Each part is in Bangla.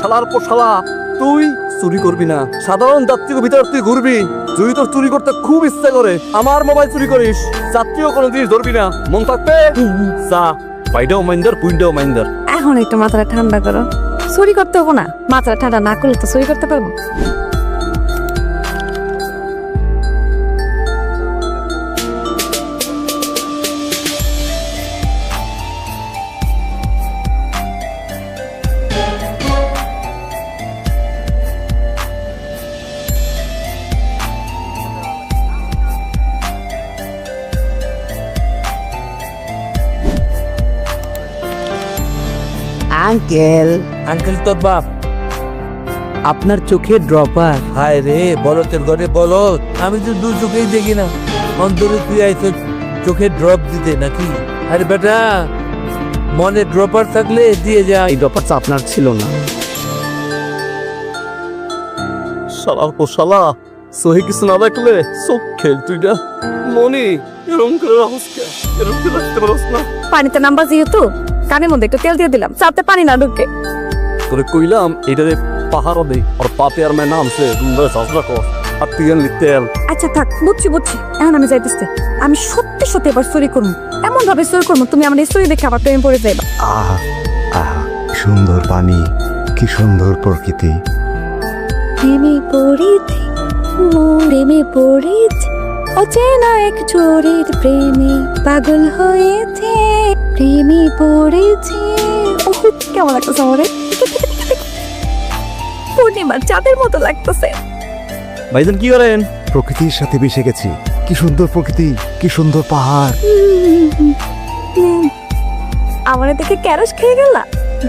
শালার পর শালা, তুই চুরি করবি না। সাধারণ যাত্রীর ভিতর তুই ঘুরবি। যদি তোর চুরি করতে খুব ইচ্ছা করে আমার মোবাইল চুরি করিস, যাত্রীও কোনো জিনিস ধরবি না। মন থাকবে চা বাইটাও মাইন্দার পুইন্টাও মাইন্দার। এখন একটু মাথাটা ঠান্ডা করো। চুরি করতে হবো না, মাথাটা ঠান্ডা না করলে তো চুরি করতে পারবো। আঙ্কেল আঙ্কেল তোর বাপ আপনার চোখে ড্রপার। হায় রে বলতের ঘরে বলত, আমি তো দু চোখেই দেখি না। অন্তরে তুই আইছো চোখে ড্রপ দিতে নাকি? আরে বেটা, মনে ড্রপার থাকলে দিয়ে যা। এই ব্যাপারটা আপনার ছিল না। শালার পর শালা, সহি কিছু না দেখলে চোখ খেল তুই না। মনি এরকম করে রাখস কে? এরকম করে রাখতে পারস না। পানিতে নাম্বার যেহেতু কানের মধ্যে একটু তেল দিয়ে দিলাম, চাপতে পানি না ঢুকে। তোরে কইলাম এটারে পাহাড় দে আর পাপে আর মেয়ে নামছে রুমরে সাজরা কর আর তুই আনলি তেল। আচ্ছা থাক, বুঝছি বুঝছি। এখন আমি যাইতেছি। আমি সত্যি সত্যি এবার চুরি করবো, এমন ভাবে চুরি করবো তুমি আমার এই চুরি দেখে আবার প্রেমে পড়ে যাইবা। আহা আহা, সুন্দর পানি, কি সুন্দর প্রকৃতি। প্রেমে পড়েছি, প্রেমে পড়েছি, অচেনা এক চোরের প্রেমে পাগল হয়েছে, প্রেমে পড়েছে। ওহ, কেমন লাগতেছে আমার? পূর্ণিমার চাঁদের মতো লাগতেছে। ভাইজান কি করেন? প্রকৃতির সাথে মিশে গেছি। কি সুন্দর প্রকৃতি, কি সুন্দর পাহাড়। আমার দেখে ক্যারাস খেয়ে গেলা।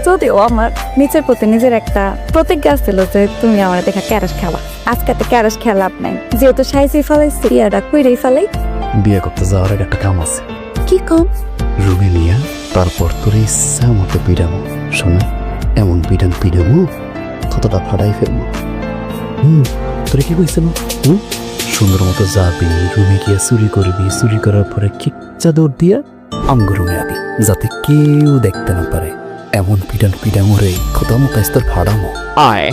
যদিও আমার নিচের প্রতি নিজের একটা প্রতিজ্ঞা ছিল যে তুমি আমার দেখা ক্যারাস খাওয়া। আজকে তো ক্যারাস খেলা নাই, যেহেতু সাইজে ফেলাইছি বিয়াটা কইরেই ফেলাই। বিয়ে করতে যাওয়ার আগে একটা কাম আছে। কি কম? রুমে নিয়া তারপর তোর ইচ্ছা মতো পিড়ামো। শোনা, এমন পিড়ামো কতটা ফাড়াই ফেলবো। তোরে কি কইছিল? সুন্দর মতো যাবি, রুমে গিয়া চুরি করবি, চুরি করার পরে খিচ্চা দৌড় দিয়া আমগো রুমে আবি, যাতে কেউ দেখতে না পারে। এমন পিড়ামো রে, খোদামো কাস্তর ফাড়ামো। আয়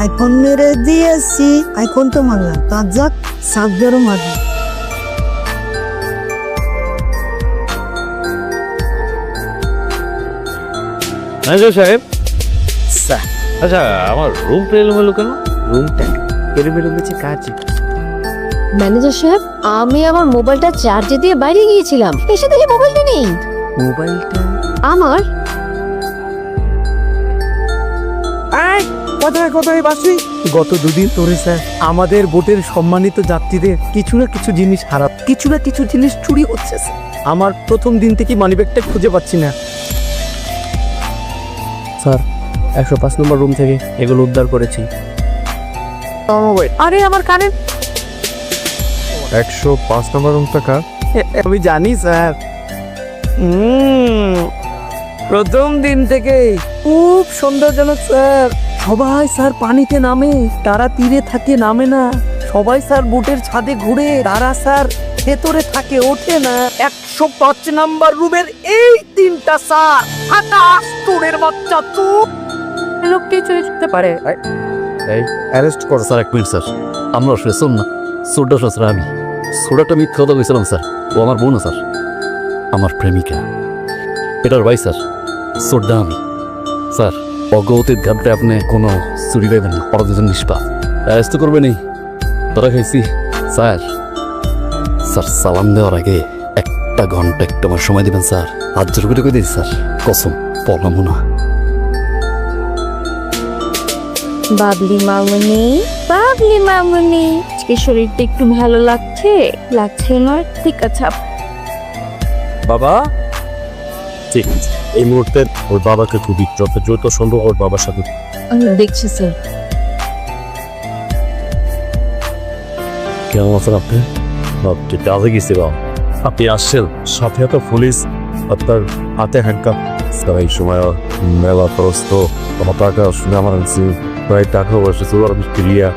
আইফোন মেরে দিয়েছি, আইফোন তো মারলাম, তার যাক সাবজেরও মারলাম। সাহেব। আচ্ছা, আমার রুম এলোমেলো কেন? রুমটা এলোমেলো হয়েছে কাজ। ম্যানেজার সাহেব, আমি আমার মোবাইলটা চার্জে দিয়ে বাইরে গিয়েছিলাম, এসে দেখি মোবাইলটা নেই। মোবাইলটা আমার কোথায় বাসি? গত দুদিন ধরে স্যার আমাদের বোটের সম্মানিত যাত্রীদের কিছু না কিছু জিনিস হারাপ, কিছু না কিছু জিনিস চুরি হচ্ছে স্যার। আমার প্রথম দিন থেকে মানিব্যাগটা খুঁজে পাচ্ছি না স্যার। 105 নম্বর রুম থেকে এগুলো উদ্ধার করেছি। আরে আমার কানে 105 নম্বর রুম টাকা। আমি জানি স্যার। প্রথম দিন থেকে খুব সন্দেহজনক স্যার। সবাই স্যার পানিতে নামে, তারা তীরে থাকে, নামে না। সবাই স্যার বুটের ছাদে ঘুরে, তারা স্যার ভেতরে থাকে, ওঠে না। 105 নাম্বার রুমের এই তিনটা স্যার আকাশ তোরের বাচ্চা চুপ লোকটি চুরি করতে পারে। এই অ্যারেস্ট কর স্যার। 1 মিনিট স্যার, আমরা ফেসন না সোডা স্যার। আমি সোডাটা মিথ্যা কথা কইছিলাম স্যার। ও আমার বোন স্যার, আমার প্রেমিকা। এটার ভাই স্যার, সোডা আমি স্যার। অগতির ঘাটে আপনি কোনো চুরি পাইবেন না, ওরা দুজন নিষ্পাপ। অ্যারেস্ট করবেন এই ধরা খাইছি স্যার। স্যার সালাম দেওয়ার আগে 1 ঘন্টা একটু আমার সময় দিবেন স্যার। হাত জোর করে কই দিয়েছি স্যার, কসম পলামো না। বাবলি মামুনি, বাবলি মামুনি, আজকে শরীরটা একটু ভালো লাগছে না? ঠিক আছে বাবা, ঠিক আছে। এই মুহূর্তে ওর বাবাকে খুবই দ্রুত সম্ভব ওর বাবার সাথে দেখছি স্যার। কেমন আছেন আপনি? কাজে গেছি বাবা। আপনি আসছেন, সাথে পুলিশ, আপনার হাতে হ্যান্ডকাপ। এই সময় মেলা প্রস্ত আমার টাকা শুনে আমার প্রায় টাকা পয়সা চলার ক্রিয়া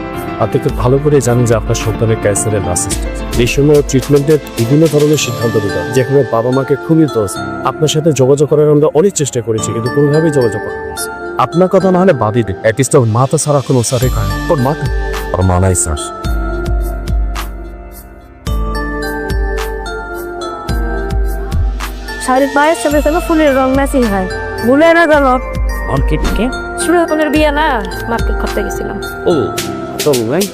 আপনি খুব ভালো করে জানেন যে আপনার সন্তানের ক্যান্সারের লাস্ট স্টেজ। এই সময় ট্রিটমেন্টের বিভিন্ন ধরনের সিদ্ধান্ত নিতে হয়, যেখানে বাবা মাকে খুবই দোষ। আপনার সাথে যোগাযোগ করার আমরা অনেক চেষ্টা করেছি, কিন্তু কোনোভাবেই যোগাযোগ করা হয়েছে। আপনার কথা না হলে বাদই দিন, অ্যাটলিস্ট ওর মাথা ছাড়া কোনো স্যারে খায় না। ওর মাথা আর মানাই স্যার শাড়ির পায়ের সাথে সাথে ফুলের রং ম্যাচিং হয়, ভুলে না গেল অর্কিডকে সুরতনের বিয়ে না মার্কেট করতে গেছিলাম, ও তো ভাই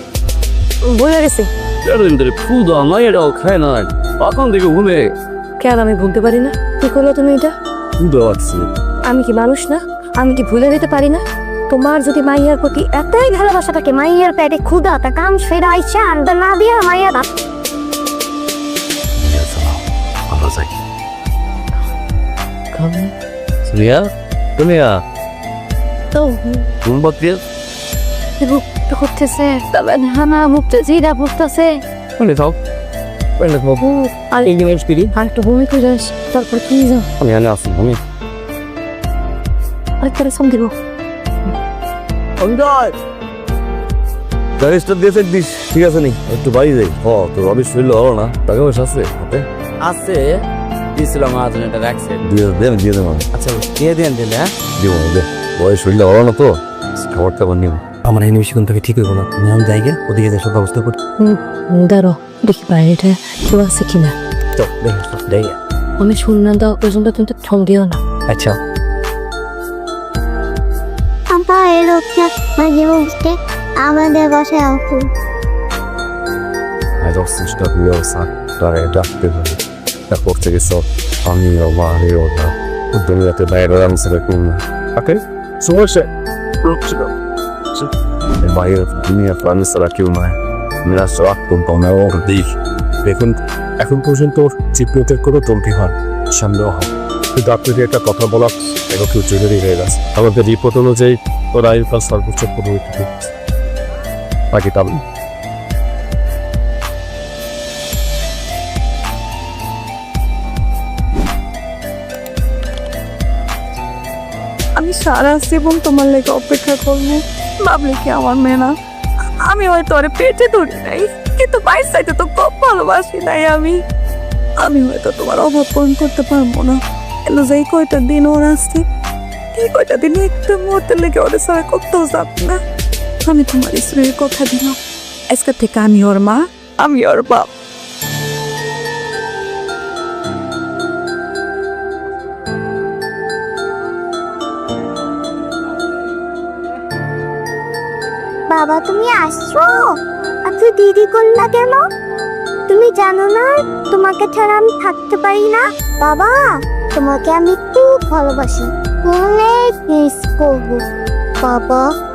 ভুলে গেছি। এতদিন ধরে ফুল দেওয়া নয়, এটাও খায় না, তখন থেকে ভুলে কেন আমি ভুলতে পারি না? কি করলো তুমি এটা? ফুল দেওয়া আছে। আমি কি মানুষ না? আমি কি ভুলে যেতে পারি না? তোমার যদি মাইয়ার প্রতি এতই ভালোবাসা থাকে, মাইয়ার পেটে ক্ষুধা তা কাম সেরা ইচ্ছা আনতে না দিয়ে মাইয়া আমরা যাই। সুরিয়া সুরিয়া তো মোমবাতি বুকটা করতেছে, তবে হানা বুকটা জিরা বুকতেছে, বলে দাও বলে দাও। আর এই জিনিস পিড়ি আর একটু বমি করে যাস, তারপর তুমি যাও, আমি আনে আসি আমি আরেকটা সম দিব। গাড়িটা দিয়ে দিস, ঠিক আছে নি? একটু বাড়ি যাই। ও তোর অফিস শরীর হলো না, টাকা পয়সা আছে হাতে? আছে দিয়েছিলাম আজন এটা রাখছে। দিয়ে দেবো আচ্ছা দিয়ে দেন দিলে হ্যাঁ দিব দে। বয়স শরীরটা হলো না তো, খাবার টাবার নিব। আমার এই নিমিষে থেকে ঠিক হইব না, তুমি আমি জায়গা ওদিকে যে সব ব্যবস্থা করি। দাঁড়ো দেখি বাইরেটা কেউ আছে কিনা। তো দেখে আমি শুনলাম তো পর্যন্ত কিন্তু ঠং দিও না। আচ্ছা আপা এই লোকটা মাঝে মধ্যে আমাদের বাসায় আসুন। আজ অফিসটা দিয়ে স্যার তারা ডাকতে হবে। তারপর থেকে সব আমি মা ওটা দুনিয়াতে বাইরে আনসারে কোন ওকে সমস্যা বাইরে দুনিয়া প্রাণী ছাড়া কেউ নয়। মেরা সব কোম্পানি ওর দিক দেখুন, এখন পর্যন্ত চিপড়োতের কোনো তন্ত্রী হয় সামনেও হয়, কিন্তু আপনাকে একটা কথা বলা এখন কেউ জরুরি হয়ে গেছে। আমাদের রিপোর্ট অনুযায়ী ওর আয়ুকাল সর্বোচ্চ 15 হচ্ছে। বাকি তাহলে আমি সারা জীবন তোমার লেগে অপেক্ষা করবো, ভাবলে কি আমার মেয়ে না? আমি হয়তো আরে পেটে ধরি নাই, কিন্তু বাইর সাইডে তো খুব ভালোবাসি নাই আমি। আমি হয়তো তোমার অভাব পূরণ করতে পারবো না, কিন্তু যেই কয়টা দিন ওর আসছে, এই কয়টা দিন একটা মুহূর্তের লেগে ওদের সারা কোথাও যাব না। আমি তোমার স্ত্রীর কথা দিলাম, আজকের থেকে আমি ওর মা, আমি ওর বাপ। বাবা তুমি আসছো? আর তুই দিদি করলা কেন? তুমি জানো না তোমাকে ছাড়া আমি থাকতে পারি না। বাবা তোমাকে আমি খুব ভালোবাসি, অনেক মিস করবো। বাবা